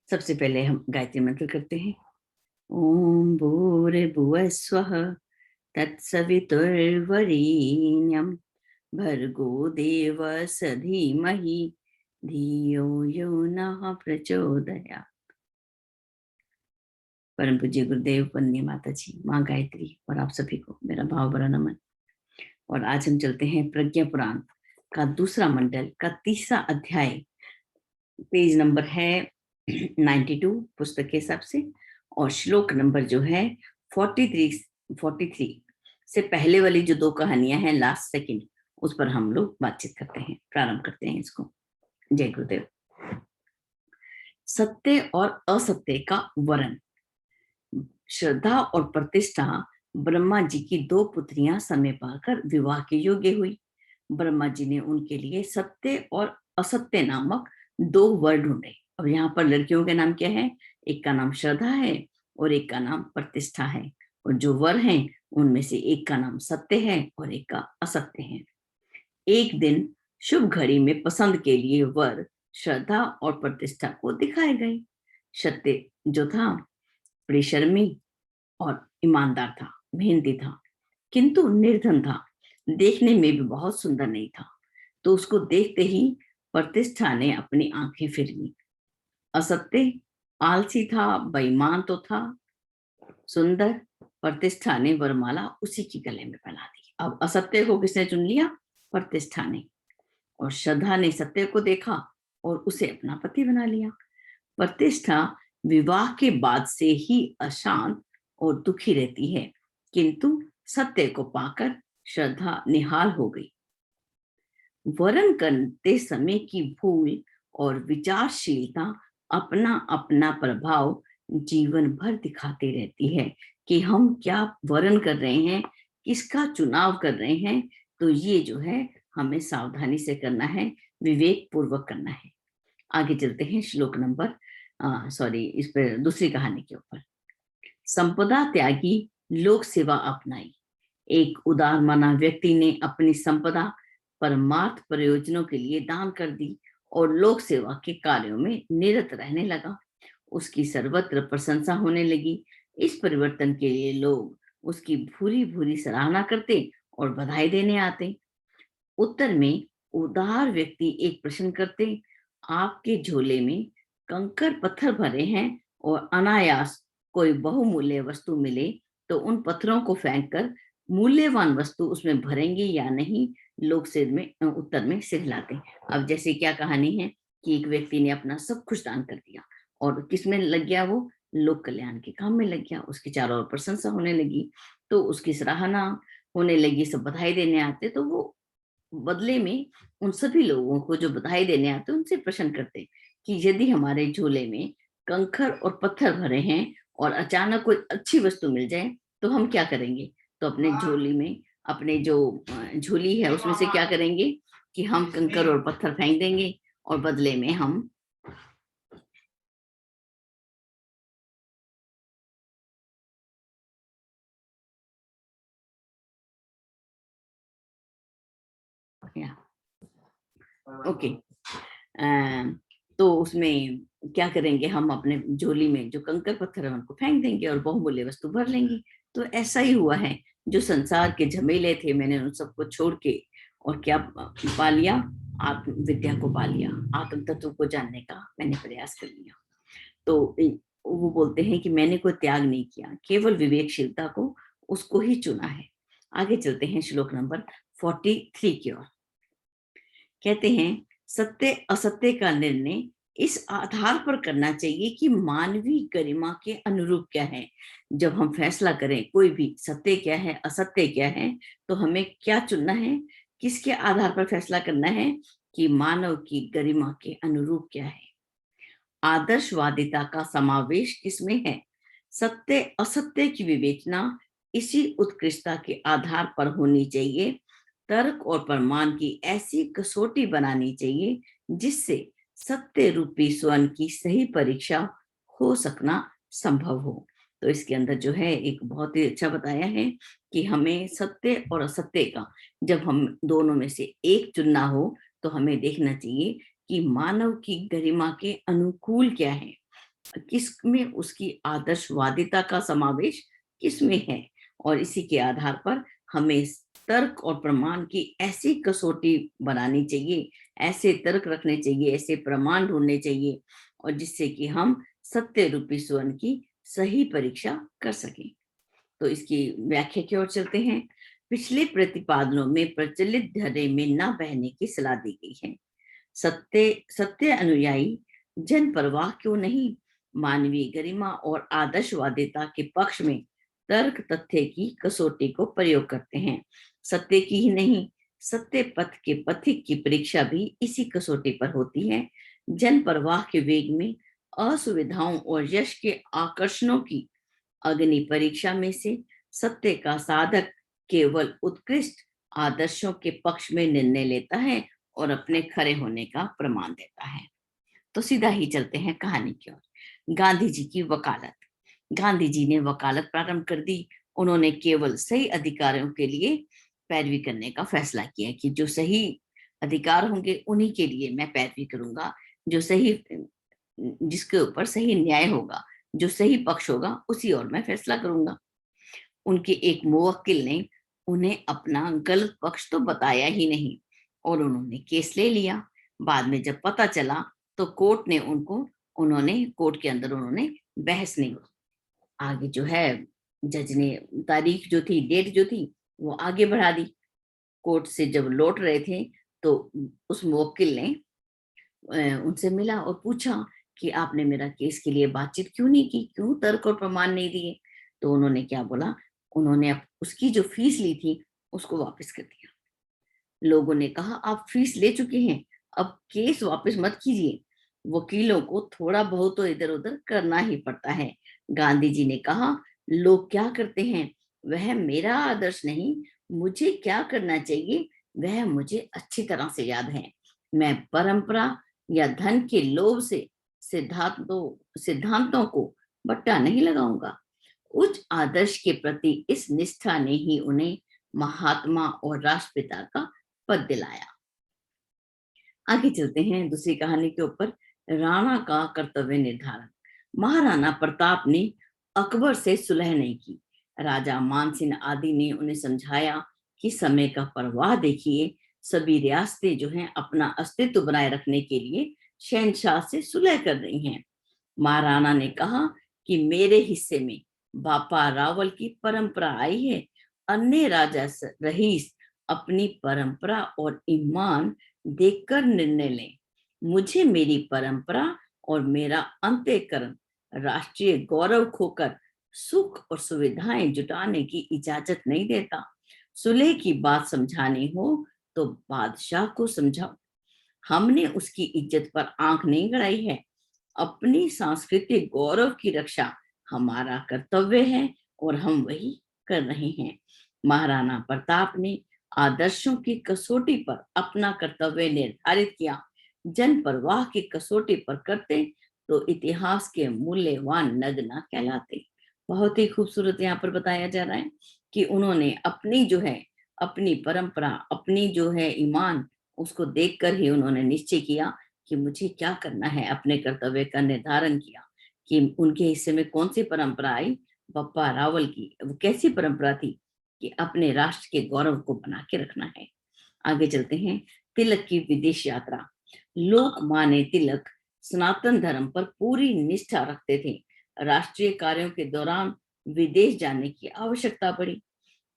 सबसे पहले हम गायत्री मंत्र करते हैं। ओम भूर्भुवः स्वः तत्सवितुर्वरेण्यं भर्गो देवस्य धीमहि धियो यो नः प्रचोदयात्। परम पूज्य गुरुदेव, वंदे माता जी, माँ गायत्री और आप सभी को मेरा भाव भरा नमन। और आज हम चलते हैं प्रज्ञा पुराण का दूसरा मंडल का तीसरा अध्याय। पेज नंबर है 92 पुस्तक के हिसाब से, और श्लोक नंबर जो है 43 से पहले वाली जो दो कहानियां हैं, लास्ट सेकंड, उस पर हम लोग बातचीत करते हैं, प्रारंभ करते हैं इसको। जय गुरुदेव। सत्य और असत्य का वरण। श्रद्धा और प्रतिष्ठा ब्रह्मा जी की दो पुत्रियां समय पाकर विवाह के योग्य हुई। ब्रह्मा जी ने उनके लिए सत्य और असत्य नामक दो वर ढूंढे। अब यहाँ पर लड़कियों के नाम क्या है? एक का नाम श्रद्धा है और एक का नाम प्रतिष्ठा है। और जो वर हैं उनमें से एक का नाम सत्य है और एक का असत्य है। एक दिन शुभ घड़ी में पसंद के लिए वर श्रद्धा और प्रतिष्ठा को दिखाए गए। सत्य जो था बेशर्मी और ईमानदार था, मेहनती था, किंतु निर्धन था, देखने में भी बहुत सुंदर नहीं था। तो उसको देखते ही प्रतिष्ठा ने अपनी आंखें फिर ली। असत्य आलसी था, बेईमान तो था, सुंदर। प्रतिष्ठा ने वरमाला उसी की गले में पहना दी। अब असत्य को किसने चुन लिया? प्रतिष्ठा ने। और श्रद्धा ने सत्य को देखा और उसे अपना पति बना लिया। प्रतिष्ठा विवाह के बाद से ही अशांत और दुखी रहती है, किंतु सत्य को पाकर श्रद्धा निहाल हो गई। वरण करते समय की भूल और विचारशीलता अपना अपना प्रभाव जीवन भर दिखाती रहती है कि हम क्या वरण कर रहे हैं, किसका चुनाव कर रहे हैं। तो ये जो है हमें सावधानी से करना है, विवेक पूर्वक करना है। आगे चलते हैं श्लोक नंबर इस पर दूसरी कहानी के ऊपर। संपदा त्यागी लोक सेवा अपनाई। एक उदार मना व्यक्ति ने अपनी संपदा परमार्थ प्रयोजनों के लिए दान कर दी और लोक सेवा के कार्यों में निरत रहने लगा। उसकी सर्वत्र प्रशंसा होने लगी। इस परिवर्तन के लिए लोग उसकी भूरी भूरी सराहना करते और बधाई देने आते। उत्तर में उदार व्यक्ति एक प्रश्न करते, आपके झोले में कंकर पत्थर भरे हैं और अनायास कोई बहुमूल्य वस्तु मिले तो उन पत्थरों को फेंक कर मूल्यवान वस्तु उसमें भरेंगे या नहीं? लोग सिर में उत्तर में सिखलाते। अब जैसे क्या कहानी है कि एक व्यक्ति ने अपना सब कुछ दान कर दिया और किसमें लग गया? वो लोक कल्याण के काम में लग गया। उसकी चारों ओर प्रशंसा होने लगी, तो उसकी सराहना होने लगी, सब बधाई देने आते। तो वो बदले में उन सभी लोगों को जो बधाई देने आते उनसे प्रश्न करते कि यदि हमारे झोले में कंकर और पत्थर भरे हैं और अचानक कोई अच्छी वस्तु मिल जाए तो हम क्या करेंगे? तो अपने झोली में, अपने जो झोली है उसमें से क्या करेंगे कि हम कंकर और पत्थर फेंक देंगे और बदले में हम ओके तो उसमें क्या करेंगे? हम अपने झोली में जो कंकर पत्थर है उनको फेंक देंगे और बहुमूल्य वस्तु भर लेंगे। तो ऐसा ही हुआ है। जो संसार के झमेले थे, मैंने उन सबको छोड़ के और क्या पा लिया? आत्म विद्या को पा लिया। आत्म तत्व को जानने का मैंने प्रयास कर लिया। तो वो बोलते हैं कि मैंने कोई त्याग नहीं किया, केवल विवेकशीलता को, उसको ही चुना है। आगे चलते हैं श्लोक नंबर 43 की ओर। कहते हैं, सत्य असत्य का निर्णय इस आधार पर करना चाहिए कि मानवीय गरिमा के अनुरूप क्या है। जब हम फैसला करें कोई भी, सत्य क्या है असत्य क्या है, तो हमें क्या चुनना है, किसके आधार पर फैसला करना है कि मानव की गरिमा के अनुरूप क्या है। आदर्शवादिता का समावेश किसमें है? सत्य असत्य की विवेचना इसी उत्कृष्टता के आधार पर होनी चाहिए। तर्क और प्रमाण की ऐसी कसौटी बनानी चाहिए जिससे सत्य रूपी स्वर्ण की सही परीक्षा हो सकना संभव हो। तो इसके अंदर जो है एक बहुत ही अच्छा बताया है कि हमें सत्य और असत्य का, जब हम दोनों में से एक चुनना हो तो हमें देखना चाहिए कि मानव की गरिमा के अनुकूल क्या है। किसमें उसकी आदर्शवादिता का समावेश किसमें है, और इसी के आधार पर हमें तर्क और प्रमाण की ऐसी कसौटी बनानी चाहिए, ऐसे तर्क रखने चाहिए, ऐसे प्रमाण ढूंढने चाहिए, और जिससे कि हम सत्य रूपी स्वर्ण की सही परीक्षा कर सकें। तो इसकी व्याख्या की ओर चलते हैं। पिछले प्रतिपादनों में प्रचलित धरे में न बहने की सलाह दी गई है। सत्य अनुयायी जन परवाह क्यों नहीं, मानवीय गरिमा और आदर्शवादिता के पक्ष में तर्क तथ्य की कसौटी को प्रयोग करते हैं। सत्य की ही नहीं, सत्य पथ के पथिक की परीक्षा भी इसी कसौटी पर होती है। जन परवाह के वेग में असुविधाओं और यश के आकर्षणों की अग्नि परीक्षा में से सत्य का साधक केवल उत्कृष्ट आदर्शों के पक्ष में निर्णय लेता है और अपने खरे होने का प्रमाण देता है। तो सीधा ही चलते हैं कहानी की ओर। गांधी जी की वकालत। गांधी जी ने वकालत प्रारंभ कर दी। उन्होंने केवल सही अधिकारों के लिए पैरवी करने का फैसला किया कि जो सही अधिकार होंगे उन्हीं के लिए मैं पैरवी करूंगा, जो सही, जिसके ऊपर सही न्याय होगा, जो सही पक्ष होगा उसी और मैं फैसला करूंगा। उनके एक मुवक्किल ने उन्हें अपना गलत पक्ष तो बताया ही नहीं और उन्होंने केस ले लिया। बाद में जब पता चला तो कोर्ट के अंदर उन्होंने बहस नहीं, आगे जो है जज ने तारीख जो थी, डेट जो थी, वो आगे बढ़ा दी। कोर्ट से जब लौट रहे थे तो उस मुवक्किल ने उनसे मिला और पूछा कि आपने मेरा केस के लिए बातचीत क्यों नहीं की, क्यों तर्क और प्रमाण नहीं दिए। तो उन्होंने क्या बोला, उन्होंने उसकी जो फीस ली थी उसको वापस कर दिया। लोगों ने कहा आप फीस ले चुके हैं, अब केस वापस मत कीजिए। वकीलों को थोड़ा बहुत तो इधर उधर करना ही पड़ता है। गांधी जी ने कहा लोग क्या करते हैं वह मेरा आदर्श नहीं, मुझे क्या करना चाहिए वह मुझे अच्छी तरह से याद है। मैं परंपरा या धन के लोभ से सिद्धांतों को बट्टा नहीं लगाऊंगा। उच्च आदर्श के प्रति इस निष्ठा ने ही उन्हें महात्मा और राष्ट्रपिता का पद दिलाया। आगे चलते हैं दूसरी कहानी के ऊपर। राणा का कर्तव्य निर्धारण। महाराणा प्रताप ने अकबर से सुलह नहीं की। राजा मानसिंह आदि ने उन्हें समझाया कि समय का प्रवाह देखिए, सभी रियासतें जो हैं अपना अस्तित्व बनाए रखने के लिए शहनशाह से सुलह कर रही हैं। महाराणा ने कहा कि मेरे हिस्से में बापा रावल की परंपरा आई है, अन्य राजा रईस अपनी परंपरा और ईमान देखकर निर्णय लें। मुझे मेरी परंपरा और मेरा अंतःकरण राष्ट्रीय गौरव खोकर सुख और सुविधाएं जुटाने की इजाजत नहीं देता। सुलह की बात समझानी हो तो बादशाह को समझाओ, हमने उसकी इज्जत पर आंख नहीं गड़ाई है। अपनी सांस्कृतिक गौरव की रक्षा हमारा कर्तव्य है और हम वही कर रहे हैं। महाराणा प्रताप ने आदर्शों की कसौटी पर अपना कर्तव्य निर्धारित किया। जन परवाह की कसौटी पर करते तो इतिहास के मूल्यवान नग न कहलाते। बहुत ही खूबसूरत यहाँ पर बताया जा रहा है कि उन्होंने अपनी जो है, अपनी परंपरा, अपनी जो है ईमान, उसको देखकर ही उन्होंने निश्चय किया कि मुझे क्या करना है। अपने कर्तव्य का निर्धारण किया कि उनके हिस्से में कौन सी परंपरा आई। बप्पा रावल की वो कैसी परंपरा थी कि अपने राष्ट्र के गौरव को बना के रखना है। आगे चलते हैं। तिलक की विदेश यात्रा। लोकमान्य तिलक सनातन धर्म पर पूरी निष्ठा रखते थे। राष्ट्रीय कार्यों के दौरान विदेश जाने की आवश्यकता पड़ी।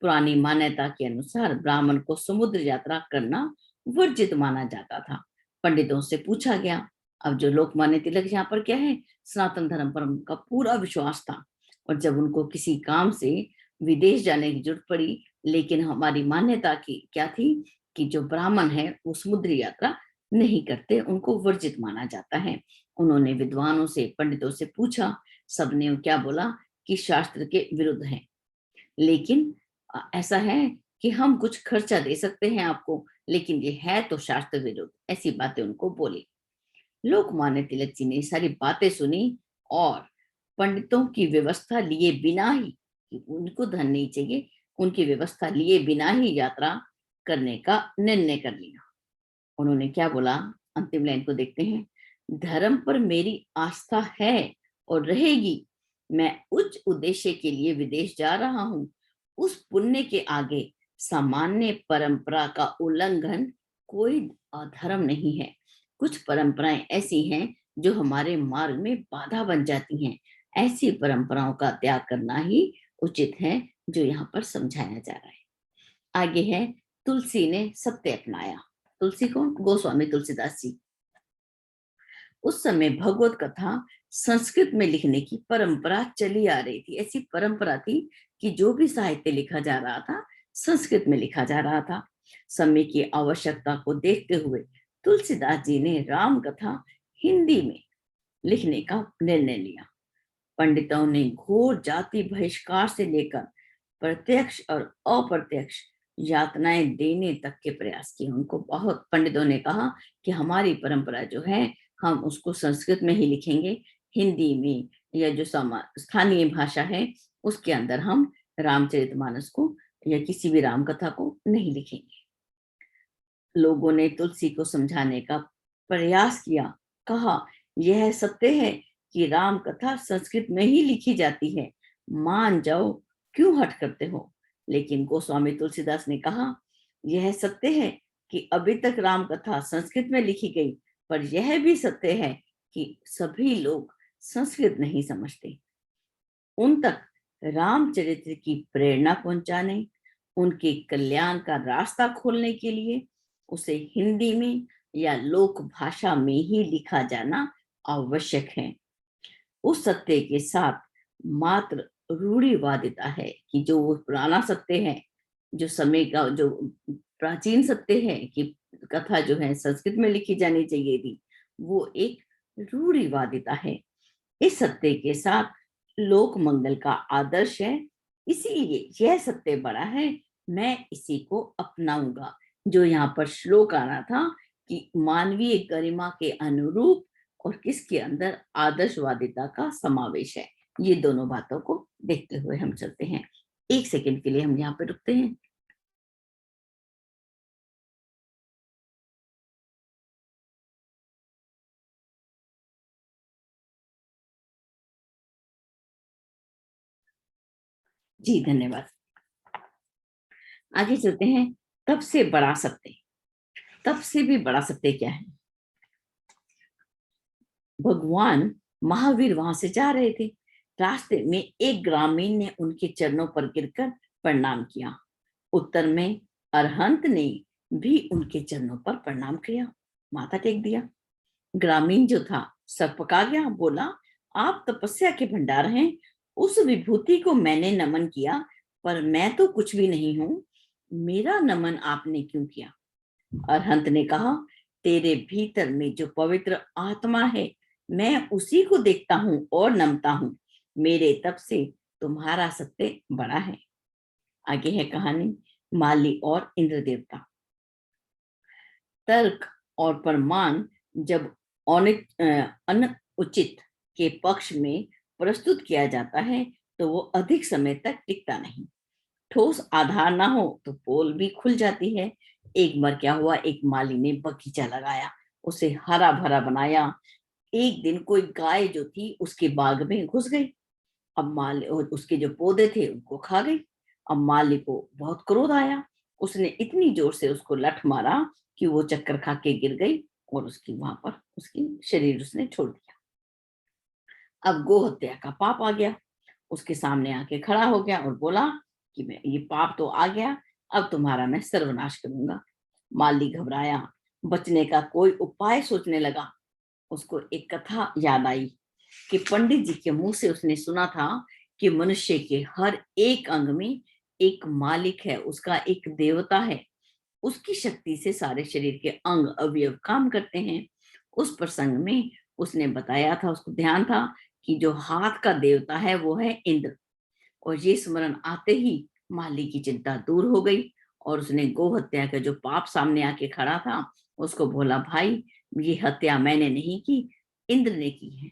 पुरानी मान्यता के अनुसार ब्राह्मण को समुद्र यात्रा करना वर्जित माना जाता था। पंडितों से पूछा गया, अब जो लोकमान्य तिलक यहाँ पर क्या है, सनातन धर्म पर उनका पूरा विश्वास था, और जब उनको किसी काम से विदेश जाने की जरूरत पड़ी, लेकिन हमारी मान्यता की क्या थी कि जो ब्राह्मण है वो समुद्री यात्रा नहीं करते, उनको वर्जित माना जाता है। उन्होंने विद्वानों से, पंडितों से पूछा, सबने क्या बोला कि शास्त्र के विरुद्ध है, लेकिन ऐसा है कि हम कुछ खर्चा दे सकते हैं आपको, लेकिन ये है तो शास्त्र विरुद्ध, ऐसी बातें उनको बोली। लोकमान्य तिलक जी ने सारी बातें सुनी और पंडितों की व्यवस्था लिए बिना ही, कि उनको धन नहीं चाहिए, उनकी व्यवस्था लिए बिना ही यात्रा करने का निर्णय कर लिया। उन्होंने क्या बोला, अंतिम लाइन को देखते हैं। धर्म पर मेरी आस्था है और रहेगी। मैं उच्च उद्देश्य के लिए विदेश जा रहा हूँ। उस पुण्य के आगे सामान्य परंपरा का उल्लंघन कोई अधर्म नहीं है। कुछ परंपराएं ऐसी हैं जो हमारे मार्ग में बाधा बन जाती हैं। ऐसी परंपराओं का त्याग करना ही उचित है, जो यहाँ पर समझाया जा रहा है। आगे है, तुलसी ने सत्य अपनाया। तुलसी कौन? गोस्वामी तुलसीदास जी। उस समय भगवत कथा संस्कृत में लिखने की परंपरा चली आ रही थी। ऐसी परंपरा थी कि जो भी साहित्य लिखा जा रहा था, संस्कृत में लिखा जा रहा था। समय की आवश्यकता को देखते हुए तुलसीदास जी ने राम कथा हिंदी में लिखने का निर्णय लिया। पंडितों ने घोर जाति बहिष्कार से लेकर प्रत्यक्ष और अप्रत्यक्ष यातनाएं देने तक के प्रयास किए। उनको बहुत पंडितों ने कहा कि हमारी परंपरा जो है, हम उसको संस्कृत में ही लिखेंगे, हिंदी में या जो स्थानीय भाषा है उसके अंदर हम रामचरितमानस को या किसी भी राम कथा को नहीं लिखेंगे। लोगों ने तुलसी को समझाने का प्रयास किया। कहा, यह सत्य है कि राम कथा संस्कृत में ही लिखी जाती है, मान जाओ, क्यों हट करते हो। लेकिन गोस्वामी तुलसीदास ने कहा, यह सत्य है कि अभी तक राम कथा संस्कृत में लिखी गई, पर यह भी सत्य है कि सभी लोग संस्कृत नहीं समझते। उन तक रामचरित्र की प्रेरणा पहुंचाने, उनके कल्याण का रास्ता खोलने के लिए उसे हिंदी में या लोक भाषा में ही लिखा जाना आवश्यक है। उस सत्य के साथ मात्र रूढ़िवादिता है कि जो वो पुराना सत्य है, जो समय का जो प्राचीन सत्य है कि कथा जो है संस्कृत में लिखी जानी चाहिए थी, वो एक रूढ़िवादिता है। इस सत्य के साथ लोक मंगल का आदर्श है, इसीलिए यह सत्य बड़ा है, मैं इसी को अपनाऊंगा। जो यहाँ पर श्लोक आना था कि मानवीय गरिमा के अनुरूप और किसके अंदर आदर्शवादिता का समावेश है। ये दोनों बातों को देखते हुए हम चलते हैं। एक सेकंड के लिए हम यहाँ पे रुकते हैं। जी धन्यवाद। आगे चलते हैं। तब से बड़ा सत्य, तब से भी बड़ा सत्य क्या है? भगवान महावीर वहां से जा रहे थे। रास्ते में एक ग्रामीण ने उनके चरणों पर गिरकर प्रणाम किया। उत्तर में अरहंत ने भी उनके चरणों पर प्रणाम किया, माथा टेक दिया। ग्रामीण जो था सरपका गया, बोला, आप तपस्या के भंडार हैं, उस विभूति को मैंने नमन किया, पर मैं तो कुछ भी नहीं हूं, मेरा नमन आपने क्यों किया? अरहंत ने कहा, तेरे भीतर में जो पवित्र आत्मा है, मैं उसी को देखता हूं और नमता हूं। मेरे तप से तुम्हारा सत्य बड़ा है। आगे है कहानी, माली और इंद्र देवता। तर्क और प्रमाण जब अनुचित के पक्ष में प्रस्तुत किया जाता है तो वो अधिक समय तक टिकता नहीं। ठोस आधार ना हो तो पोल भी खुल जाती है। एक बार क्या हुआ, एक माली ने बगीचा लगाया, उसे हरा भरा बनाया। एक दिन कोई गाय जो थी उसके बाग में घुस गई। अब माली उसके जो पौधे थे उनको खा गई। अब माली को बहुत क्रोध आया। उसने इतनी जोर से उसको लठ मारा कि वो चक्कर खा के गिर गई और उसकी वहां पर उसकी शरीर उसने छोड़ दिया। अब गो हत्या का पाप आ गया, उसके सामने आके खड़ा हो गया और बोला कि मैं ये पाप तो आ गया, अब तुम्हारा मैं सर्वनाश करूंगा। माली घबराया, बचने का कोई उपाय सोचने लगा। उसको एक कथा याद आई कि पंडित जी के मुंह से उसने सुना था कि मनुष्य के हर एक अंग में एक मालिक है, उसका एक देवता है, उसकी शक्ति से सारे शरीर के अंग अवयव काम करते हैं। उस प्रसंग में उसने बताया था, उसको ध्यान था कि जो हाथ का देवता है वो है इंद्र। और ये स्मरण आते ही माली की चिंता दूर हो गई और उसने गो हत्या का जो पाप सामने आके खड़ा था उसको बोला, भाई ये हत्या मैंने नहीं की, इंद्र ने की है,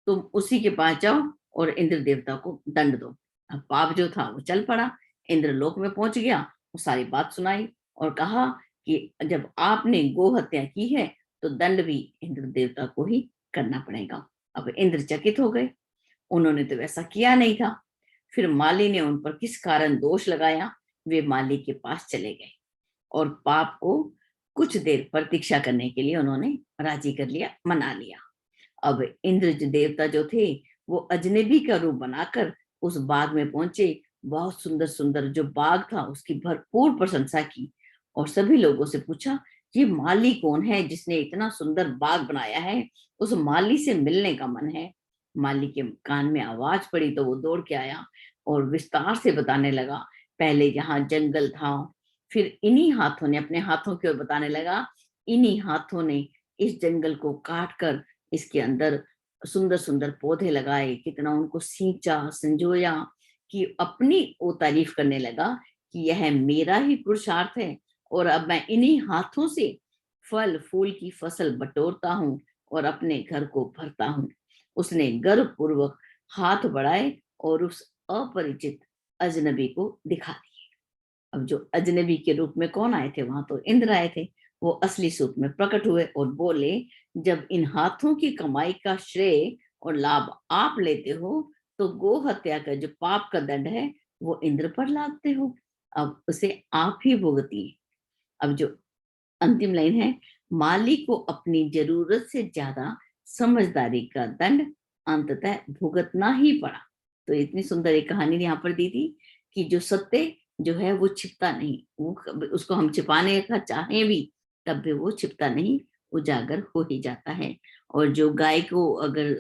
तुम उसी के पास जाओ और इंद्र देवता को दंड दो। अब पाप जो था वो चल पड़ा, इंद्र लोक में पहुंच गया, वो सारी बात सुनाई और कहा कि जब आपने गो हत्या की है तो दंड भी इंद्र देवता को ही करना पड़ेगा। अब इंद्र चकित हो गए। उन्होंने तो वैसा किया नहीं था। फिर माली ने उन पर किस कारण दोष लगाया, वे माली के पास चले गए और पाप को कुछ देर प्रतीक्षा करने के लिए उन्होंने राजी कर लिया, मना लिया। अब इंद्र जो देवता जो थे, वो अजनबी का रूप बनाकर उस बाग में पहुंचे। बहुत सुंदर सुंदर जो बाग था उसकी भरपूर प्रशंसा की और सभी लोगों से पूछा, ये माली कौन है जिसने इतना सुंदर बाग बनाया है, उस माली से मिलने का मन है। माली के कान में आवाज पड़ी तो वो दौड़ के आया और विस्तार से बताने लगा, पहले यहाँ जंगल था, फिर इन्हीं हाथों ने, अपने हाथों की ओर बताने लगा, इन्हीं हाथों ने इस जंगल को काट कर इसके अंदर सुंदर सुंदर पौधे लगाए, कितना उनको सींचा संजोया, कि अपनी वो तारीफ करने लगा कि यह मेरा ही पुरुषार्थ है और अब मैं इन्हीं हाथों से फल फूल की फसल बटोरता हूँ और अपने घर को भरता हूँ। उसने गर्वपूर्वक हाथ बढ़ाए और उस अपरिचित अजनबी को दिखा दिए। अब जो अजनबी के रूप में कौन आए थे, वहां तो इंद्र आए थे। वो असली सूप में प्रकट हुए और बोले, जब इन हाथों की कमाई का श्रेय और लाभ आप लेते हो तो गो हत्या का जो पाप का दंड है वो इंद्र पर लादते हो, अब उसे आप ही भुगतिए। अब जो अंतिम लाइन है, माली को अपनी जरूरत से ज्यादा समझदारी का दंड अंततः भुगतना ही पड़ा। तो इतनी सुंदर एक कहानी यहाँ पर दी थी कि जो सत्य जो है वो छिपता नहीं, वो उसको हम छिपाने का चाहें भी तब भी वो छिपता नहीं, उजागर हो ही जाता है। और जो गाय को अगर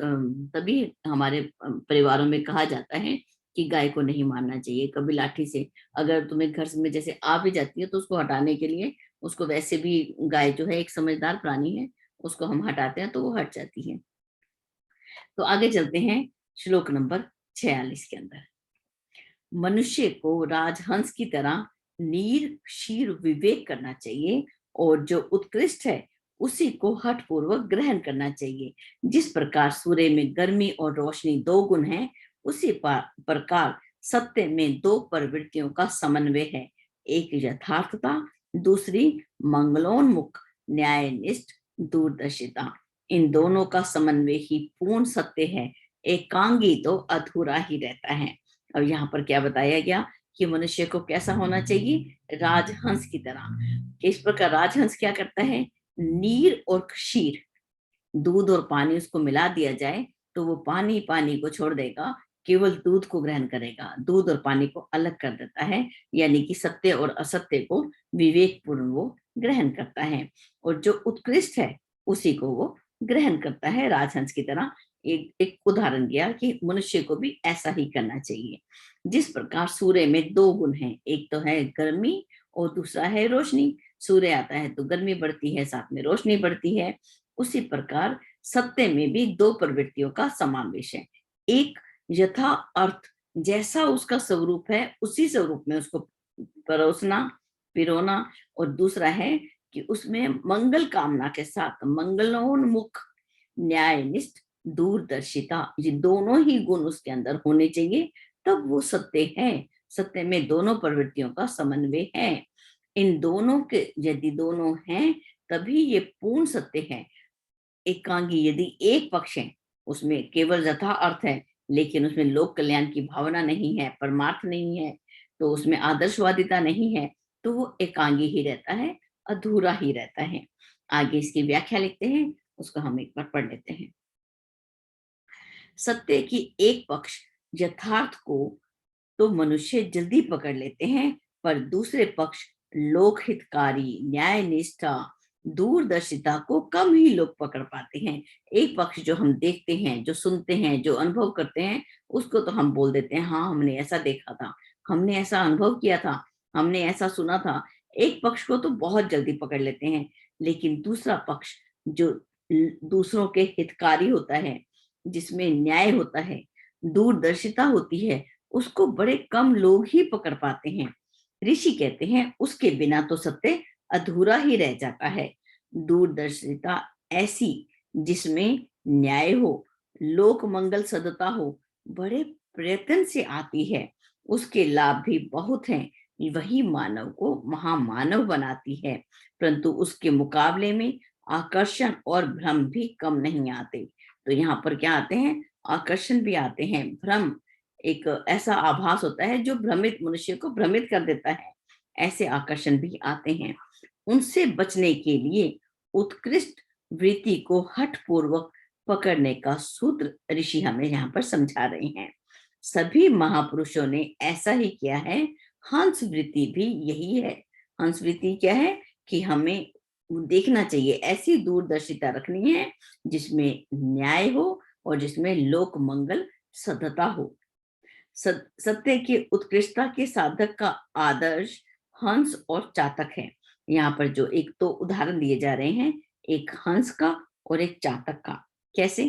तभी हमारे परिवारों में कहा जाता है कि गाय को नहीं मारना चाहिए कभी लाठी से। अगर तुम्हें घर में जैसे आ भी जाती है तो उसको हटाने के लिए, उसको वैसे भी गाय जो है एक समझदार प्राणी है, उसको हम हटाते हैं तो वो हट जाती है। तो आगे चलते हैं श्लोक नंबर 46 के अंदर। मनुष्य को राजहंस की तरह नीर क्षीर विवेक करना चाहिए और जो उत्कृष्ट है उसी को हठ पूर्वक ग्रहण करना चाहिए। जिस प्रकार सूर्य में गर्मी और रोशनी दो गुण हैं, उसी प्रकार सत्य में दो प्रवृत्तियों का समन्वय है, एक यथार्थता, दूसरी मंगलोन्मुख न्यायनिष्ठ दूरदर्शिता। इन दोनों का समन्वय ही पूर्ण सत्य है, एकांगी तो अधूरा ही रहता है। और यहाँ पर क्या बताया गया कि मनुष्य को कैसा होना चाहिए, राजहंस की तरह। इस प्रकार राजहंस क्या करता है, नीर और क्षीर, दूध और पानी उसको मिला दिया जाए तो वो पानी पानी को छोड़ देगा, केवल दूध को ग्रहण करेगा, दूध और पानी को अलग कर देता है, यानी कि सत्य और असत्य को विवेक पूर्ण वो ग्रहण करता है। और जो उत्कृष्ट है उसी को वो ग्रहण करता है राजहंस की तरह। एक उदाहरण दिया कि मनुष्य को भी ऐसा ही करना चाहिए। जिस प्रकार सूर्य में दो गुण हैं, एक तो है गर्मी और दूसरा है रोशनी। सूर्य आता है तो गर्मी बढ़ती है, साथ में रोशनी बढ़ती है। उसी प्रकार सत्य में भी दो प्रवृत्तियों का समावेश है, एक यथा अर्थ, जैसा उसका स्वरूप है उसी स्वरूप में उसको परोसना पिरोना, और दूसरा है कि उसमें मंगल कामना के साथ मंगलोन्मुख न्यायनिष्ठ दूरदर्शिता, ये दोनों ही गुण उसके अंदर होने चाहिए, तब वो सत्य है। सत्य में दोनों प्रवृत्तियों का समन्वय है। इन दोनों के यदि दोनों हैं तभी ये पूर्ण सत्य है। एकांगी यदि एक पक्ष है, उसमें केवल यथा अर्थ है लेकिन उसमें लोक कल्याण की भावना नहीं है, परमार्थ नहीं है, तो उसमें आदर्शवादिता नहीं है, तो वो एकांगी ही रहता है, अधूरा ही रहता है। आगे इसकी व्याख्या लिखते हैं, उसको हम एक बार पढ़ लेते हैं। सत्य की एक पक्ष यथार्थ को तो मनुष्य जल्दी पकड़ लेते हैं, पर दूसरे पक्ष लोक हितकारी न्याय निष्ठा दूरदर्शिता को कम ही लोग पकड़ पाते हैं। एक पक्ष जो हम देखते हैं, जो सुनते हैं, जो अनुभव करते हैं, उसको तो हम बोल देते हैं, हाँ हमने ऐसा देखा था, हमने ऐसा अनुभव किया था, हमने ऐसा सुना था। एक पक्ष को तो बहुत जल्दी पकड़ लेते हैं, लेकिन दूसरा पक्ष जो दूसरों के हितकारी होता है, जिसमें न्याय होता है, दूरदर्शिता होती है, उसको बड़े कम लोग ही पकड़ पाते हैं। ऋषि कहते हैं उसके बिना तो सत्य अधूरा ही रह जाता है। दूरदर्शिता ऐसी जिसमें न्याय हो, लोक मंगल सदता हो, बड़े प्रयत्न से आती है, उसके लाभ भी बहुत हैं, वही मानव को महामानव बनाती है, परंतु उसके मुकाबले में आकर्षण और भ्रम भी कम नहीं आते। तो यहाँ पर क्या आते हैं, आकर्षण भी आते हैं। भ्रम एक ऐसा आभास होता है जो भ्रमित मनुष्य को भ्रमित कर देता है। ऐसे आकर्षण भी आते हैं। उनसे बचने के लिए उत्कृष्ट वृत्ति को हठपूर्वक पकड़ने का सूत्र ऋषि हमें यहाँ पर समझा रहे हैं। सभी महापुरुषों ने ऐसा ही किया है। हंस वृत्ति भी यही है। हंस वृत्ति क्या है कि हमें देखना चाहिए, ऐसी दूरदर्शिता रखनी है जिसमें न्याय हो और जिसमें लोक मंगल सतता हो। सत्य की उत्कृष्टता के साधक का आदर्श हंस और चातक है। यहाँ पर जो एक तो उदाहरण दिए जा रहे हैं, एक हंस का और एक चातक का। कैसे?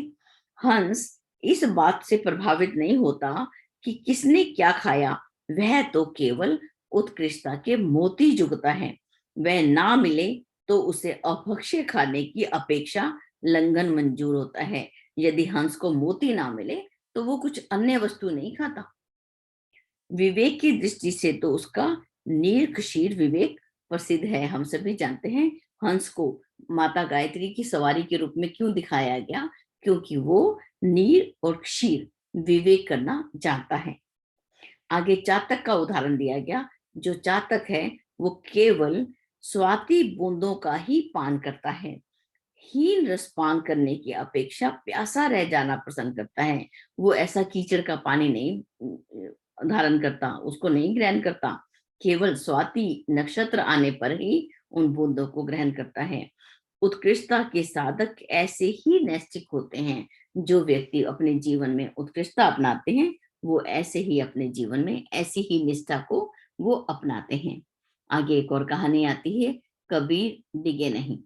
हंस इस बात से प्रभावित नहीं होता कि किसने क्या खाया, वह तो केवल उत्कृष्टता के मोती जुगता है। वह ना मिले तो उसे अभक्ष्य खाने की अपेक्षा लंघन मंजूर होता है। यदि हंस को मोती ना मिले तो वो कुछ अन्य वस्तु नहीं खाता। विवेक की दृष्टि से तो उसका नीर क्षीर विवेक प्रसिद्ध है। हम सभी जानते हैं हंस को माता गायत्री की सवारी के रूप में क्यों दिखाया गया, क्योंकि वो नीर और क्षीर विवेक करना जानता है। आगे चातक का उदाहरण दिया गया। जो चातक है वो केवल स्वाति बूंदों का ही पान करता है। हीन रस पान करने की अपेक्षा प्यासा रह जाना पसंद करता है। वो ऐसा कीचड़ का पानी नहीं धारण करता, उसको नहीं ग्रहण करता। केवल स्वाति नक्षत्र आने पर ही उन बूंदों को ग्रहण करता है। उत्कृष्टता के साधक ऐसे ही नैष्ठिक होते हैं। जो व्यक्ति अपने जीवन में उत्कृष्टता अपनाते हैं वो ऐसे ही अपने जीवन में ऐसी ही निष्ठा को वो अपनाते हैं। आगे एक और कहानी आती है, कबीर डिगे नहीं।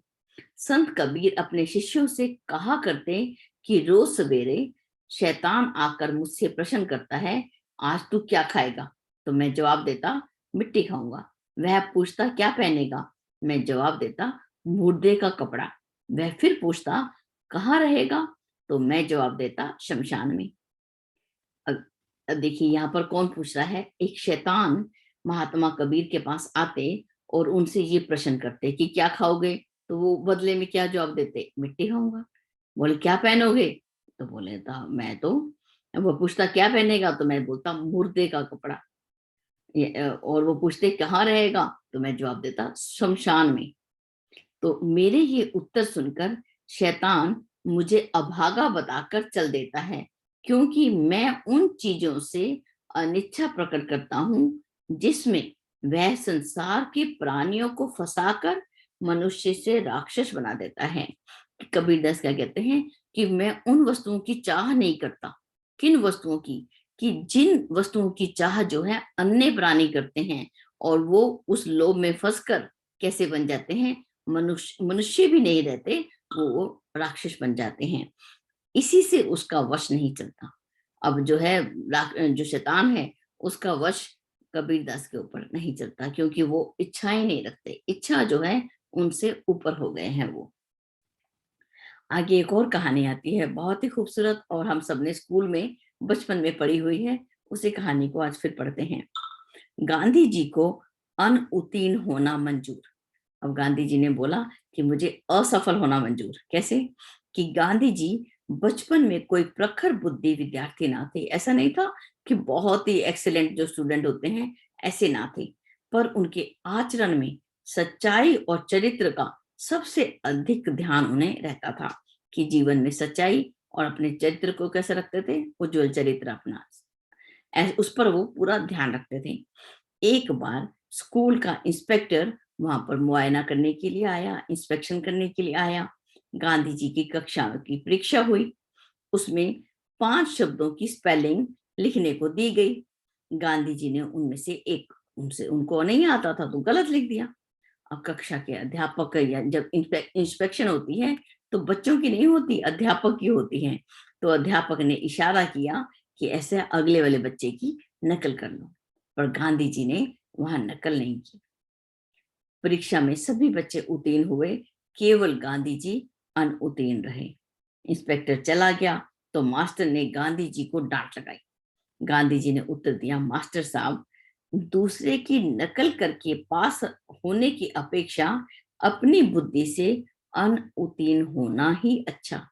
संत कबीर अपने शिष्यों से कहा करते कि रोज सवेरे शैतान आकर मुझसे प्रश्न करता है, आज तू क्या खाएगा? तो मैं जवाब देता, मिट्टी खाऊंगा। वह पूछता, क्या पहनेगा? मैं जवाब देता, मुर्दे का कपड़ा। वह फिर पूछता, कहाँ रहेगा? तो मैं जवाब देता, शमशान में। अब देखिए यहाँ पर कौन पूछ रहा है? एक शैतान महात्मा कबीर के पास आते और उनसे ये प्रश्न करते कि क्या खाओगे? तो वो बदले में क्या जवाब देते? मिट्टी खाऊंगा। बोले क्या पहनोगे? तो बोले था मैं तो, वो पूछता क्या पहनेगा? तो मैं बोलता मुर्दे का कपड़ा। और वो पूछते कहाँ रहेगा? तो मैं जवाब देता शमशान में। तो मेरे ये उत्तर सुनकर शैतान मुझे अभागा बताकर चल देता है, क्योंकि मैं उन चीजों से अनिच्छा प्रकट करता हूँ जिसमें वह संसार के प्राणियों को फंसाकर मनुष्य से राक्षस बना देता है। कबीरदास क्या कहते हैं कि मैं उन वस्तुओं की चाह नहीं करता। किन वस्तुओं की? कि जिन वस्तुओं की चाह जो है अन्य प्राणी करते हैं और वो उस लोभ में फंसकर कैसे बन जाते हैं, मनुष्य मनुष्य भी नहीं रहते, वो राक्षस बन जाते हैं। इसी से उसका वश नहीं चलता। अब जो है जो शैतान है उसका वश कबीरदास के ऊपर नहीं चलता, क्योंकि वो इच्छाएं नहीं रखते। इच्छा जो है उनसे ऊपर हो गए हैं वो। आगे एक और कहानी आती है बहुत ही खूबसूरत, और हम सबने स्कूल में बचपन में पढ़ी हुई है। उसी कहानी को आज फिर पढ़ते हैं। गांधी जी को अनउत्तीर्ण होना मंजूर। अब गांधी जी ने बोला कि मुझे असफल होना मंजूर। कैसे? कि गांधी जी बचपन में कोई प्रखर बुद्धि विद्यार्थी ना थे। ऐसा नहीं था कि बहुत ही एक्सीलेंट जो स्टूडेंट होते हैं ऐसे ना थे, पर उनके आचरण में सच्चाई और चरित्र का सबसे अधिक ध्यान उन्हें रहता था कि जीवन में सच्चाई और अपने चरित्र को कैसे रखते थे, उज्जवल चरित्र अपना, उस पर वो पूरा ध्यान रखते थे। एक बार स्कूल का इंस्पेक्टर वहां पर मुआयना करने के लिए आया, इंस्पेक्शन करने के लिए आया। गांधी जी की कक्षा की परीक्षा हुई। उसमें 5 शब्दों की स्पेलिंग लिखने को दी गई। गांधी जी ने उनमें से एक, उनसे उनको नहीं आता था तो गलत लिख दिया। अब कक्षा के अध्यापक या जब इंस्पेक्शन होती है तो बच्चों की नहीं होती, अध्यापक की होती है। तो अध्यापक ने इशारा किया कि ऐसे अगले वाले बच्चे की नकल कर लो, पर गांधी जी ने वहां नकल नहीं की। परीक्षा में सभी बच्चे उत्तीर्ण हुए, केवल गांधी जी अनउत्तीर्ण रहे। इंस्पेक्टर चला गया तो मास्टर ने गांधी जी को डांट लगाई। गांधी जी ने उत्तर दिया, मास्टर साहब, दूसरे की नकल करके पास होने की अपेक्षा अपनी बुद्धि से अनउत्तीर्ण होना ही अच्छा।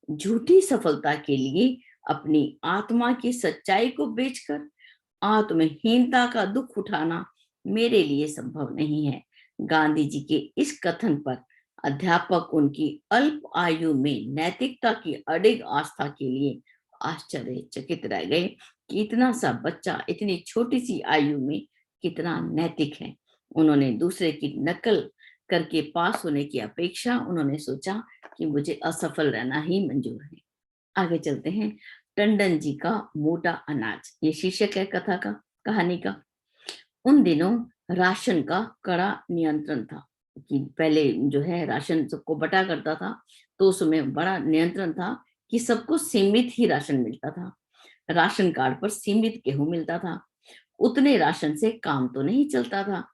झूठी सफलता के लिए अपनी आत्मा की सच्चाई को बेचकर आत्महीनता का दुख उठाना मेरे लिए संभव नहीं है। गांधी जी के इस कथन पर अध्यापक उनकी अल्प आयु में नैतिकता की अडिग आस्था के लिए आश्चर्यचकित रह गए कि इतना सा बच्चा इतनी छोटी सी आयु में कितना नैतिक है। उन्होंने दूसरे की नकल करके पास होने की अपेक्षा उन्होंने सोचा कि मुझे असफल रहना ही मंजूर है। आगे चलते हैं। टंडन जी का मोटा अनाज, ये शीर्षक है कथा का, कहानी का। उन दिनों राशन का कड़ा नियंत्रण था कि पहले जो है राशन सबको बटा करता था, तो उसमें बड़ा नियंत्रण था कि सबको सीमित ही राशन मिलता था। राशन कार्ड पर सीमित गेहूं मिलता था। उतने राशन से काम तो नहीं चलता था।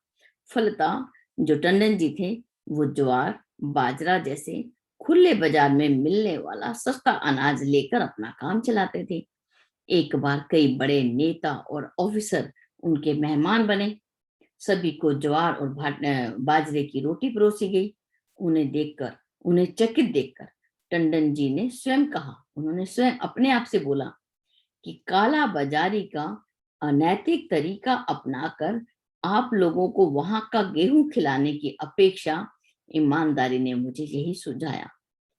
फलतः जो टंडन जी थे वो ज्वार, बाजरा जैसे खुले बाजार में मिलने वाला सस्ता अनाज लेकर अपना काम चलाते थे। एक बार कई बड़े नेता और ऑफिसर उनके मेहमान बने। सभी को ज्वार और बाजरे की रोटी परोसी गई। उन्हें चकित देखकर टंडन जी ने स्वयं कहा, उन्होंने स्वयं अपने आप से बोला कि काला बाजारी का अनैतिक तरीका अपनाकर आप लोगों को वहां का गेहूं खिलाने की अपेक्षा ईमानदारी ने मुझे यही सुझाया।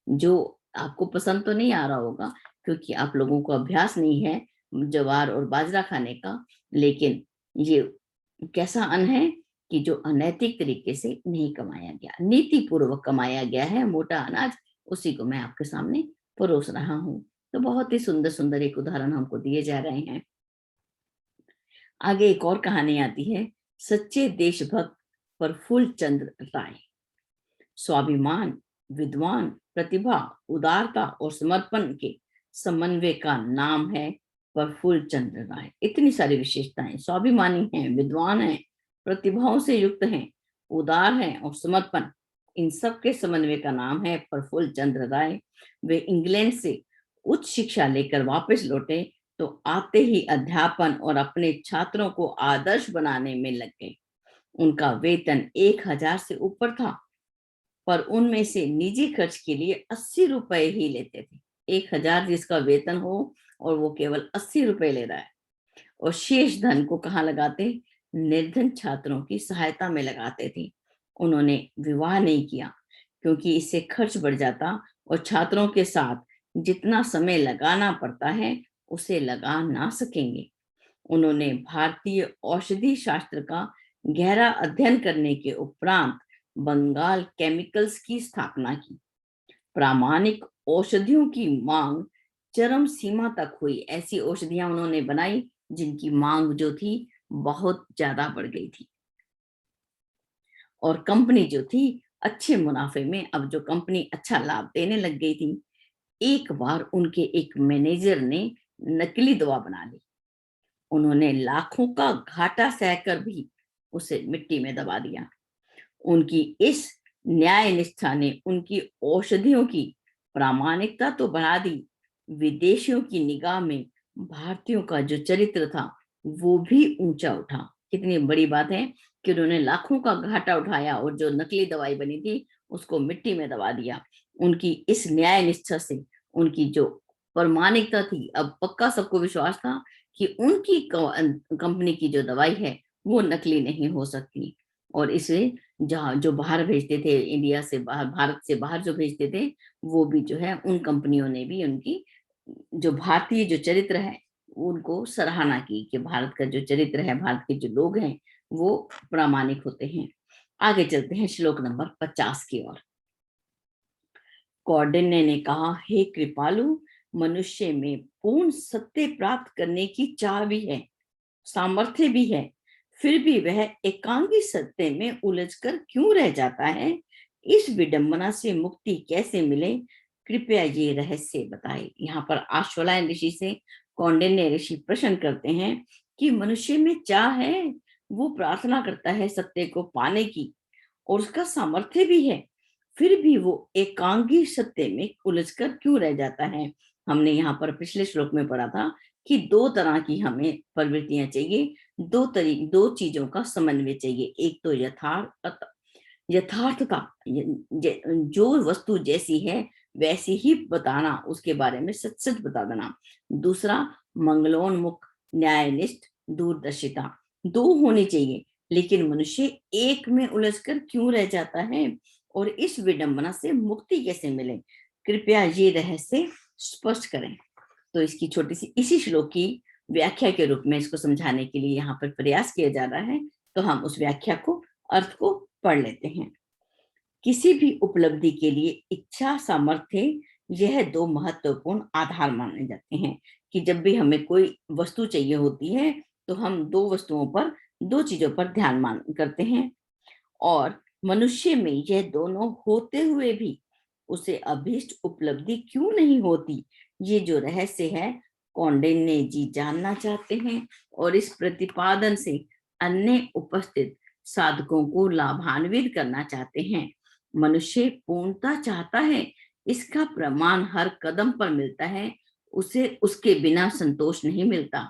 जो आपको पसंद तो नहीं आ रहा होगा, क्योंकि आप लोगों को अभ्यास नहीं है ज्वार और बाजरा खाने का, लेकिन ये कैसा अन्न है कि जो अनैतिक तरीके से नहीं कमाया गया, नीति पूर्वक कमाया गया है मोटा अनाज, उसी को मैं आपके सामने परोस रहा हूँ। तो बहुत ही सुंदर सुंदर एक उदाहरण हमको दिए जा रहे हैं। आगे एक और कहानी आती है, सच्चे देशभक्त प्रफुल्ल चंद्र राय। स्वाभिमान, विद्वान, प्रतिभा, उदारता और समर्पण के समन्वय का नाम है प्रफुल्ल चंद्र राय। इतनी सारी विशेषताएं, स्वाभिमानी हैं, विद्वान हैं, प्रतिभाओं से युक्त हैं, उदार हैं और समर्पण, इन सब के समन्वय का नाम है प्रफुल्ल चंद्र राय। वे इंग्लैंड से उच्च शिक्षा लेकर वापस लौटे तो आते ही अध्यापन और अपने छात्रों को आदर्श बनाने में लग गए। उनका वेतन 1000 से ऊपर था, पर उनमें से निजी खर्च के लिए 80 रुपए ही लेते थे। 1000 जिसका वेतन हो और वो केवल 80 रुपए ले रहा है। और शेष धन को कहाँ लगाते? निर्धन छात्रों की सहायता में लगाते थे। उन्होंने विवाह नहीं किया क्योंकि इससे खर्च बढ़ जाता और छात्रों के साथ जितना समय लगाना पड़ता है उसे लगा ना सकेंगे। उन्होंने भारतीय औषधि शास्त्र का गहरा अध्ययन करने के उपरांत बंगाल केमिकल्स की स्थापना की। प्रामाणिक औषधियों की मांग चरम सीमा तक हुई। ऐसी औषधियां उन्होंने बनाई जिनकी मांग जो थी बहुत ज्यादा बढ़ गई थी, और कंपनी जो थी अच्छे मुनाफे में, अब जो कंपनी अच्छा लाभ देने लग गई थी। एक बार उनके एक मैनेजर ने नकली दवा बना ली। उन्होंने लाखों का घाटा सहकर भी उसे मिट्टी में दबा दिया। उनकी इस न्याय निष्ठा ने उनकी औषधियों की प्रामाणिकता तो बढ़ा दी, विदेशियों की निगाह में भारतीयों का जो चरित्र था वो भी ऊंचा उठा। कितनी बड़ी बात है कि उन्होंने लाखों का घाटा उठाया और जो नकली दवाई बनी थी उसको मिट्टी में दबा दिया। उनकी इस न्याय निष्ठा से उनकी जो प्रामाणिकता थी, अब पक्का सबको विश्वास था कि उनकी कंपनी की जो दवाई है वो नकली नहीं हो सकती। और इसे जहाँ जो बाहर भेजते थे, इंडिया से बाहर, भारत से बाहर जो भेजते थे, वो भी जो है उन कंपनियों ने भी उनकी जो भारतीय जो चरित्र है उनको सराहना की कि भारत का जो चरित्र है, भारत के जो लोग हैं वो प्रामाणिक होते हैं। आगे चलते हैं श्लोक नंबर 50 की ओर। कौंडिन्य ने कहा, हे कृपालु, मनुष्य में पूर्ण सत्य प्राप्त करने की चाह भी है, सामर्थ्य भी है, फिर भी वह एकांगी सत्य में उलझकर क्यों रह जाता है? इस विडंबना से मुक्ति कैसे मिले? कृपया ये रहस्य बताए। यहाँ पर आश्वलायन ऋषि से कौंडिन्य ऋषि प्रश्न करते हैं कि मनुष्य में चाह है, वो प्रार्थना करता है सत्य को पाने की और उसका सामर्थ्य भी है, फिर भी वो एकांगी सत्य में उलझकर क्यों रह जाता है? हमने यहाँ पर पिछले श्लोक में पढ़ा था कि दो तरह की हमें प्रवृत्तियां चाहिए, दो चीजों का समन्वय चाहिए। एक तो यथार्थता, जो वस्तु जैसी है वैसे ही बताना, उसके बारे में सच सच बता देना। दूसरा, मंगलोन्मुख, न्यायनिष्ठ, दूरदर्शिता। दो होनी चाहिए, लेकिन मनुष्य एक में उलझकर क्यों रह जाता है और इस विडंबना से मुक्ति कैसे मिले, कृपया ये रहस्य स्पष्ट करें। तो इसकी छोटी सी इसी श्लोक की व्याख्या के रूप में इसको समझाने के लिए यहाँ पर प्रयास किया जा रहा है। तो हम उस व्याख्या को, अर्थ को पढ़ लेते हैं। किसी भी उपलब्धि के लिए इच्छा, सामर्थ्य, यह दो महत्वपूर्ण आधार माने जाते हैं। कि जब भी हमें कोई वस्तु चाहिए होती है तो हम दो वस्तुओं पर, दो चीजों पर ध्यान मान करते हैं। और मनुष्य में यह दोनों होते हुए भी उसे अभीष्ट उपलब्धि क्यों नहीं होती, ये जो रहस्य है कौंडिन्य जी जानना चाहते हैं और इस प्रतिपादन से अन्य उपस्थित साधकों को लाभान्वित करना चाहते हैं। मनुष्य पूर्णता चाहता है, इसका प्रमाण हर कदम पर मिलता है। उसे उसके बिना संतोष नहीं मिलता,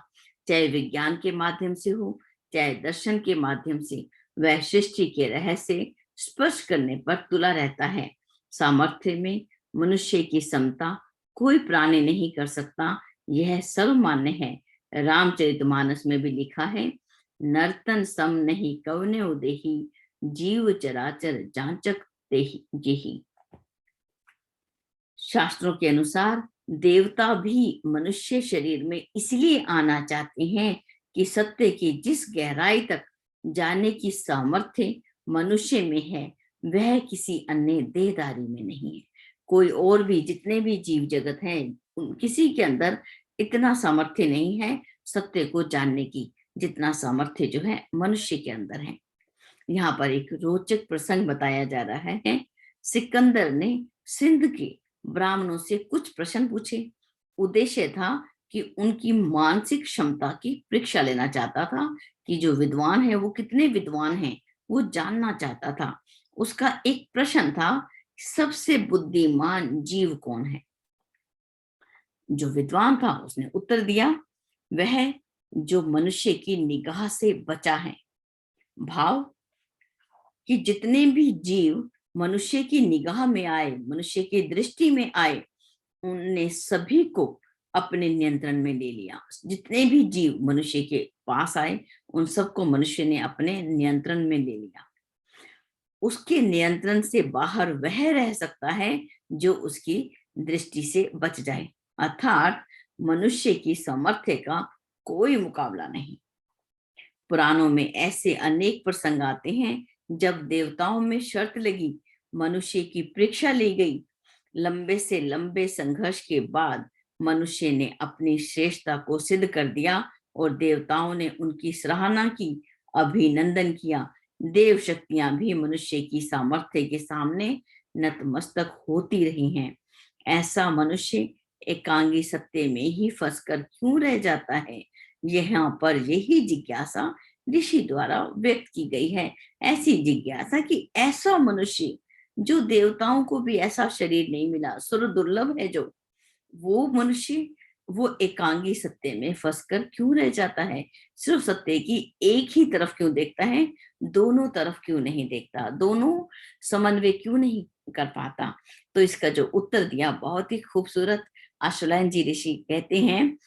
चाहे विज्ञान के माध्यम से हो, चाहे दर्शन के माध्यम से। वह सृष्टि के रहस्य स्पर्श करने पर तुला रहता है। सामर्थ्य में मनुष्य की समता कोई प्राणी नहीं कर सकता, यह सर्वमान्य है। रामचरितमानस में भी लिखा है, नर्तन सम नहीं कवने उदेही, जीव चराचर जांचक तेहि जेहि। शास्त्रों के अनुसार देवता भी मनुष्य शरीर में इसलिए आना चाहते हैं कि सत्य की जिस गहराई तक जाने की सामर्थ्य मनुष्य में है, वह किसी अन्य देहधारी में नहीं है। कोई और भी, जितने भी जीव जगत हैं, किसी के अंदर इतना सामर्थ्य नहीं है सत्य को जानने की, जितना सामर्थ्य जो है मनुष्य के अंदर है। यहाँ पर एक रोचक प्रसंग बताया जा रहा है। सिकंदर ने सिंध के ब्राह्मणों से कुछ प्रश्न पूछे। उद्देश्य था कि उनकी मानसिक क्षमता की परीक्षा लेना चाहता था, कि जो विद्वान है वो कितने विद्वान हैं, वो जानना चाहता था। उसका एक प्रश्न था, सबसे बुद्धिमान जीव कौन है। जो विद्वान था उसने उत्तर दिया, वह जो मनुष्य की निगाह से बचा है। भाव कि जितने भी जीव मनुष्य की निगाह में आए, मनुष्य की दृष्टि में आए, उनने सभी को अपने नियंत्रण में ले लिया। जितने भी जीव मनुष्य के पास आए, उन सबको मनुष्य ने अपने नियंत्रण में ले लिया। उसके नियंत्रण से बाहर वह रह सकता है जो उसकी दृष्टि से बच जाए, अर्थात मनुष्य की सामर्थ्य का कोई मुकाबला नहीं। पुराणों में ऐसे अनेक प्रसंग आते हैं जब देवताओं में शर्त लगी, मनुष्य की परीक्षा ली गई। लंबे से लंबे संघर्ष के बाद मनुष्य ने अपनी श्रेष्ठता को सिद्ध कर दिया और देवताओं ने उनकी सराहना की, अभिनंदन किया। देव शक्तियां भी मनुष्य की सामर्थ्य के सामने नतमस्तक होती रही हैं। ऐसा मनुष्य एकांगी सत्य में ही फंसकर क्यों रह जाता है, यहाँ पर यही जिज्ञासा ऋषि द्वारा व्यक्त की गई है। ऐसी जिज्ञासा कि ऐसा मनुष्य, जो देवताओं को भी ऐसा शरीर नहीं मिला, सर्व दुर्लभ है, जो वो मनुष्य, वो एकांगी सत्य में फंसकर क्यों रह जाता है, सिर्फ सत्य की एक ही तरफ क्यों देखता है, दोनों तरफ क्यों नहीं देखता, दोनों समन्वय क्यों नहीं कर पाता। तो इसका जो उत्तर दिया बहुत ही खूबसूरत। आशुलायन जी ऋषि कहते हैं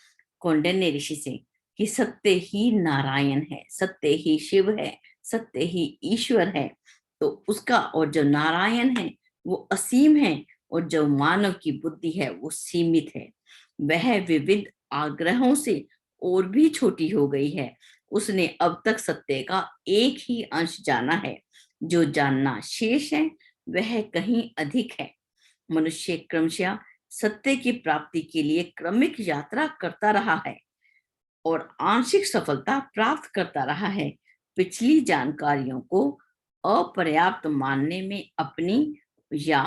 कौंडिन्य ऋषि से कि सत्य ही नारायण है, सत्य ही शिव है, सत्य ही ईश्वर है। तो उसका, और जो नारायण है वो असीम है, और जो मानव की बुद्धि है वो सीमित है। वह विविध आग्रहों से और भी छोटी हो गई है। उसने अब तक सत्य का एक ही अंश जाना है, जो जानना शेष है वह कहीं अधिक है। मनुष्य क्रमशः सत्य की प्राप्ति के लिए क्रमिक यात्रा करता रहा है और आंशिक सफलता प्राप्त करता रहा है। पिछली जानकारियों को अपर्याप्त मानने में अपनी या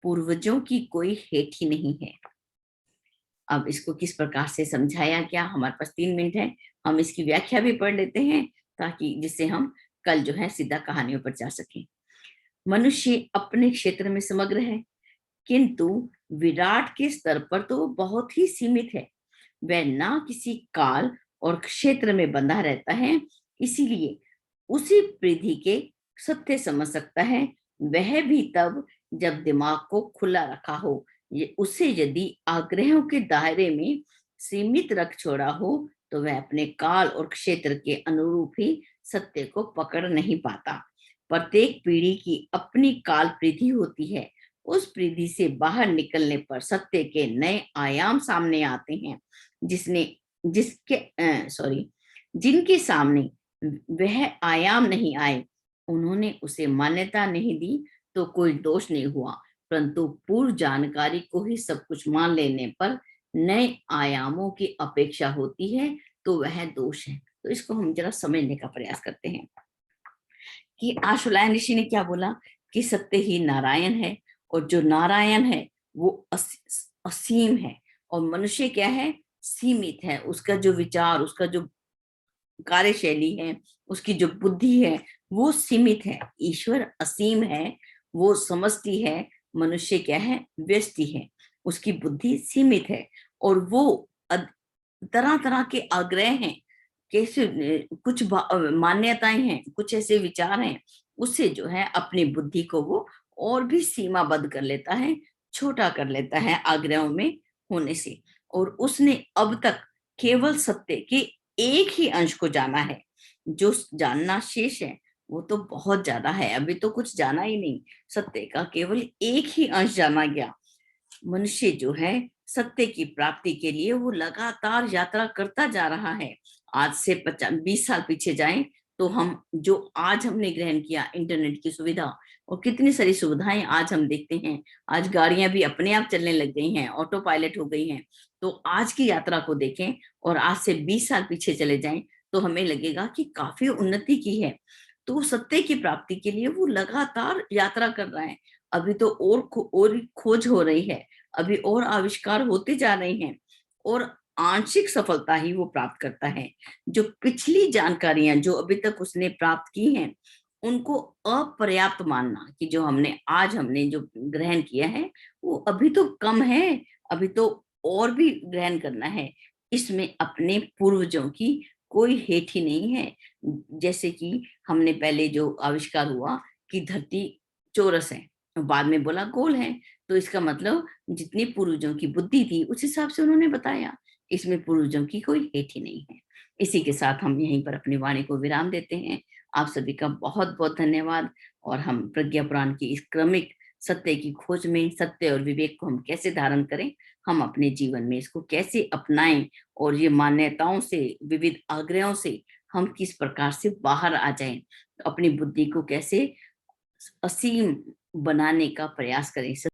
पूर्वजों की कोई हेठी नहीं है। अब इसको किस प्रकार से समझाया गया, हमारे पास 3 मिनट है, हम इसकी व्याख्या भी पढ़ लेते हैं, ताकि जिससे हम कल जो है सीधा कहानियों पर जा सकें। मनुष्य अपने क्षेत्र में समग्र है, किंतु विराट के स्तर पर तो वो बहुत ही सीमित है। वह ना किसी काल और क्षेत्र में बंधा रहता है, इसीलिए उसी परिधि के सत्य समझ सकता है, वह भी तब जब दिमाग को खुला रखा हो, ये उसे यदि आग्रहों के दायरे में सीमित रख छोड़ा हो तो वह अपने काल और क्षेत्र के अनुरूप ही सत्य को पकड़ नहीं पाता। प्रत्येक पीढ़ी की अपनी काल परिधि होती है। उस परिधि से बाहर निकलने पर सत्य के नए आयाम सामने आते हैं। जिसने जिसके सॉरी जिनके सामने वह आयाम नहीं आए, उन्होंने उसे मान्यता नहीं दी तो कोई दोष नहीं हुआ, परंतु पूर्व जानकारी को ही सब कुछ मान लेने पर नए आयामों की अपेक्षा होती है, तो वह दोष है। तो इसको हम जरा समझने का प्रयास करते हैं कि आशुलायन ऋषि ने क्या बोला कि सत्य ही नारायण है, और जो नारायण है वो असीम है, और मनुष्य क्या है, सीमित है। उसका जो विचार, उसका जो कार्यशैली है, उसकी जो बुद्धि है वो सीमित है। ईश्वर असीम है, वो समष्टि है। मनुष्य क्या है, व्यष्टि है, उसकी बुद्धि सीमित है। और वो तरह तरह के आग्रह हैं, कैसे कुछ मान्यताएं हैं, कुछ ऐसे विचार हैं, उससे जो है अपनी बुद्धि को वो और भी सीमाबद्ध कर लेता है, छोटा कर लेता है आग्रहों में होने से। और उसने अब तक केवल सत्य के एक ही अंश को जाना है। जो जानना शेष है वो तो बहुत ज्यादा है, अभी तो कुछ जाना ही नहीं। सत्य का केवल एक ही अंश जाना गया। मनुष्य जो है सत्य की प्राप्ति के लिए वो लगातार यात्रा करता जा रहा है। आज से 20 साल पीछे जाएं तो हम जो आज हमने ग्रहण किया इंटरनेट की सुविधा, और कितनी सारी सुविधाएं आज हम देखते हैं। आज गाड़ियां भी अपने आप चलने लग गई हैं, ऑटो पायलट हो गई हैं। तो आज की यात्रा को देखें और आज से 20 साल पीछे चले जाएं तो हमें लगेगा कि काफी उन्नति की है। तो सत्य की प्राप्ति के लिए वो लगातार यात्रा कर रहा है। अभी तो और खोज हो रही है, अभी और आविष्कार होते जा रहे हैं, और आंशिक सफलता ही वो प्राप्त करता है। जो पिछली जानकारियां जो अभी तक उसने प्राप्त की हैं, उनको अपर्याप्त मानना कि जो हमने जो ग्रहण किया है वो अभी तो कम है, अभी तो और भी ग्रहण करना है। इसमें अपने पूर्वजों की कोई हेठी नहीं है। जैसे कि हमने पहले जो आविष्कार हुआ कि धरती चौरस है, बाद में बोला गोल है, तो इसका मतलब जितनी पूर्वजों की बुद्धि थी उस हिसाब से उन्होंने बताया। इसमें पूर्वजों की कोई हेठी नहीं है। इसी के साथ हम यहीं पर अपनी वाणी को विराम देते हैं। आप सभी का बहुत बहुत धन्यवाद। और हम प्रज्ञा पुराण की इस क्रमिक सत्य की खोज में सत्य और विवेक को हम कैसे धारण करें, हम अपने जीवन में इसको कैसे अपनाएं, और ये मान्यताओं से, विविध आग्रहों से हम किस प्रकार से बाहर आ जाएं, अपनी बुद्धि को कैसे असीम बनाने का प्रयास करें।